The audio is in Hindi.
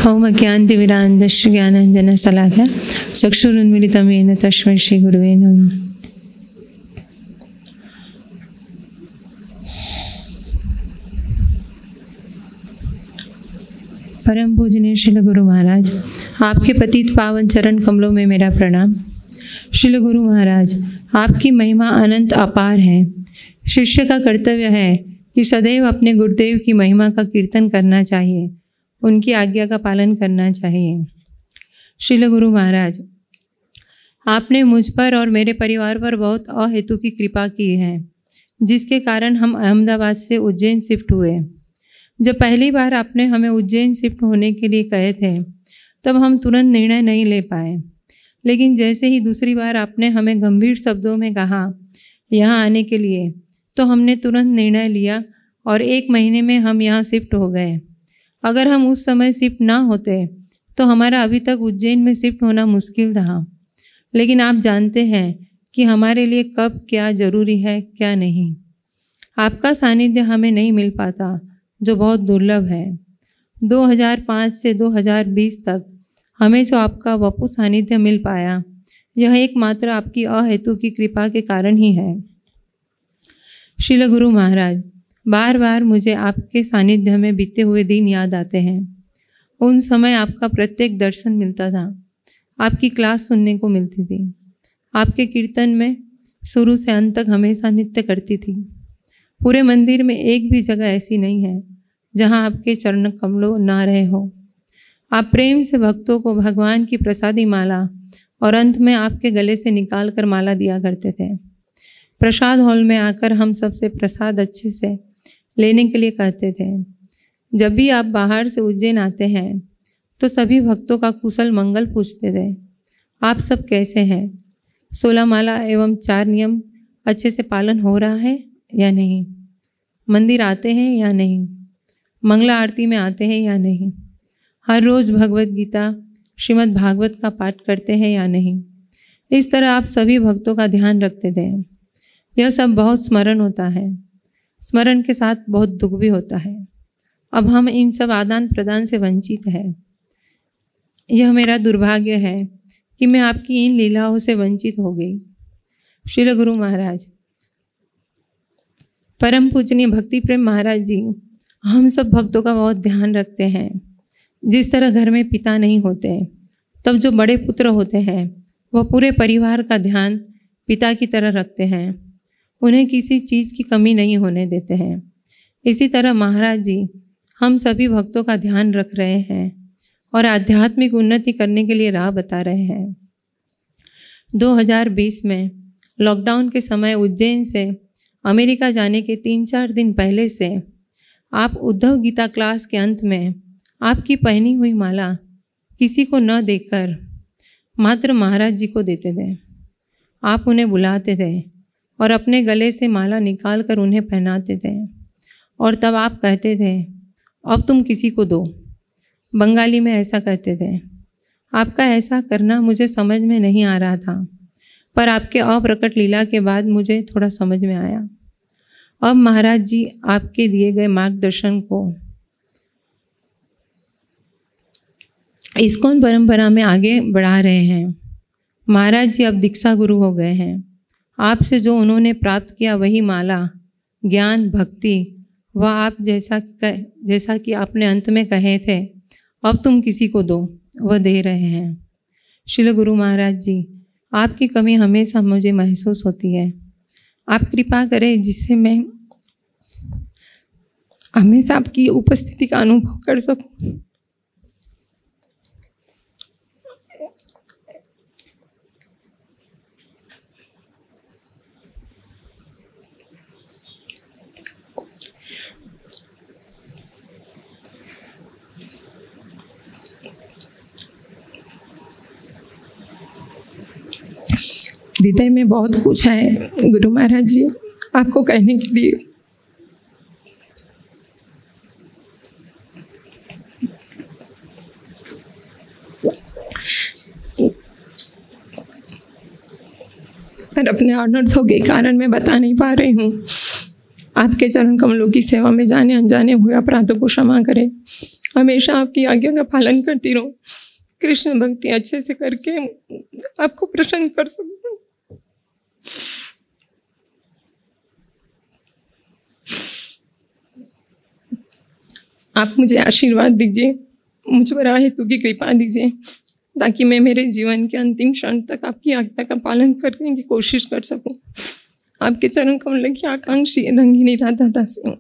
ओम अज्ञानतिमिरान्धस्य ज्ञानाञ्जनशलाकया चक्षुरुन्मीलितं येन तस्मै श्रीगुरुवे नमः। परम पूजनीय श्रील गुरु महाराज, आपके पतित पावन चरण कमलों में मेरा प्रणाम। श्रील गुरु महाराज, आपकी महिमा अनंत अपार है। शिष्य का कर्तव्य है कि सदैव अपने गुरुदेव की महिमा का कीर्तन करना चाहिए, उनकी आज्ञा का पालन करना चाहिए। श्रील गुरु महाराज, आपने मुझ पर और मेरे परिवार पर बहुत अहेतु की कृपा की है, जिसके कारण हम अहमदाबाद से उज्जैन शिफ्ट हुए। जब पहली बार आपने हमें उज्जैन शिफ्ट होने के लिए कहे थे, तब हम तुरंत निर्णय नहीं ले पाए, लेकिन जैसे ही दूसरी बार आपने हमें गंभीर शब्दों में कहा यहाँ आने के लिए, तो हमने तुरंत निर्णय लिया और 1 महीने में हम यहाँ शिफ्ट हो गए। अगर हम उस समय शिफ्ट ना होते तो हमारा अभी तक उज्जैन में शिफ्ट होना मुश्किल था। लेकिन आप जानते हैं कि हमारे लिए कब क्या ज़रूरी है, क्या नहीं। आपका सानिध्य हमें नहीं मिल पाता, जो बहुत दुर्लभ है। 2005 से 2020 तक हमें जो आपका वपु सानिध्य मिल पाया, यह एकमात्र आपकी अहेतु की कृपा के कारण ही है। श्रील गुरु महाराज, बार बार मुझे आपके सानिध्य में बीते हुए दिन याद आते हैं। उन समय आपका प्रत्येक दर्शन मिलता था, आपकी क्लास सुनने को मिलती थी। आपके कीर्तन में शुरू से अंत तक हमेशा नृत्य करती थी। पूरे मंदिर में एक भी जगह ऐसी नहीं है जहां आपके चरण कमलों ना रहे हो। आप प्रेम से भक्तों को भगवान की प्रसादी माला और अंत में आपके गले से निकाल कर माला दिया करते थे। प्रसाद हॉल में आकर हम सबसे प्रसाद अच्छे से लेने के लिए कहते थे। जब भी आप बाहर से उज्जैन आते हैं तो सभी भक्तों का कुशल मंगल पूछते थे। आप सब कैसे हैं? 16 माला एवं 4 नियम अच्छे से पालन हो रहा है या नहीं? मंदिर आते हैं या नहीं? मंगला आरती में आते हैं या नहीं? हर रोज़ भगवत गीता श्रीमद् भागवत का पाठ करते हैं या नहीं? इस तरह आप सभी भक्तों का ध्यान रखते थे। यह सब बहुत स्मरण होता है। स्मरण के साथ बहुत दुख भी होता है। अब हम इन सब आदान प्रदान से वंचित हैं। यह मेरा दुर्भाग्य है कि मैं आपकी इन लीलाओं से वंचित हो गई। श्रील गुरु महाराज, परम पूजनीय भक्ति प्रेम महाराज जी, हम सब भक्तों का बहुत ध्यान रखते हैं। जिस तरह घर में पिता नहीं होते, तब जो बड़े पुत्र होते हैं वह पूरे परिवार का ध्यान पिता की तरह रखते हैं, उन्हें किसी चीज़ की कमी नहीं होने देते हैं। इसी तरह महाराज जी हम सभी भक्तों का ध्यान रख रहे हैं और आध्यात्मिक उन्नति करने के लिए राह बता रहे हैं। 2020 में लॉकडाउन के समय उज्जैन से अमेरिका जाने के 3-4 दिन पहले से आप उद्धव गीता क्लास के अंत में आपकी पहनी हुई माला किसी को न देकर मात्र महाराज जी को देते थे। आप उन्हें बुलाते थे और अपने गले से माला निकाल कर उन्हें पहनाते थे, और तब आप कहते थे अब तुम किसी को दो। बंगाली में ऐसा कहते थे। आपका ऐसा करना मुझे समझ में नहीं आ रहा था, पर आपके अप्रकट लीला के बाद मुझे थोड़ा समझ में आया। अब महाराज जी आपके दिए गए मार्गदर्शन को इस्कॉन परंपरा में आगे बढ़ा रहे हैं। महाराज जी अब दीक्षा गुरु हो गए हैं। आपसे जो उन्होंने प्राप्त किया वही माला, ज्ञान, भक्ति, वह आप जैसा कि आपने अंत में कहे थे अब तुम किसी को दो, वह दे रहे हैं। श्रील गुरु महाराज जी, आपकी कमी हमेशा मुझे महसूस होती है। आप कृपा करें जिससे मैं हमेशा आपकी उपस्थिति का अनुभव कर सकूं। हृदय में बहुत कुछ है गुरु महाराज जी आपको कहने के लिए। पर अपने अनर्थों के कारण मैं बता नहीं पा रही हूँ। आपके चरण कमलों की सेवा में जाने अनजाने हुए अपराधों को क्षमा करें। हमेशा आपकी आज्ञा का पालन करती रहूं, कृष्ण भक्ति अच्छे से करके आपको प्रसन्न कर सकूं। आप मुझे आशीर्वाद दीजिए, मुझ पर हेतु की कृपा दीजिए, ताकि मैं मेरे जीवन के अंतिम क्षण तक आपकी आज्ञा का पालन करने की कोशिश कर सकूं। आपके चरण कमल की आकांक्षी रंगीनी राधा दासी हूँ।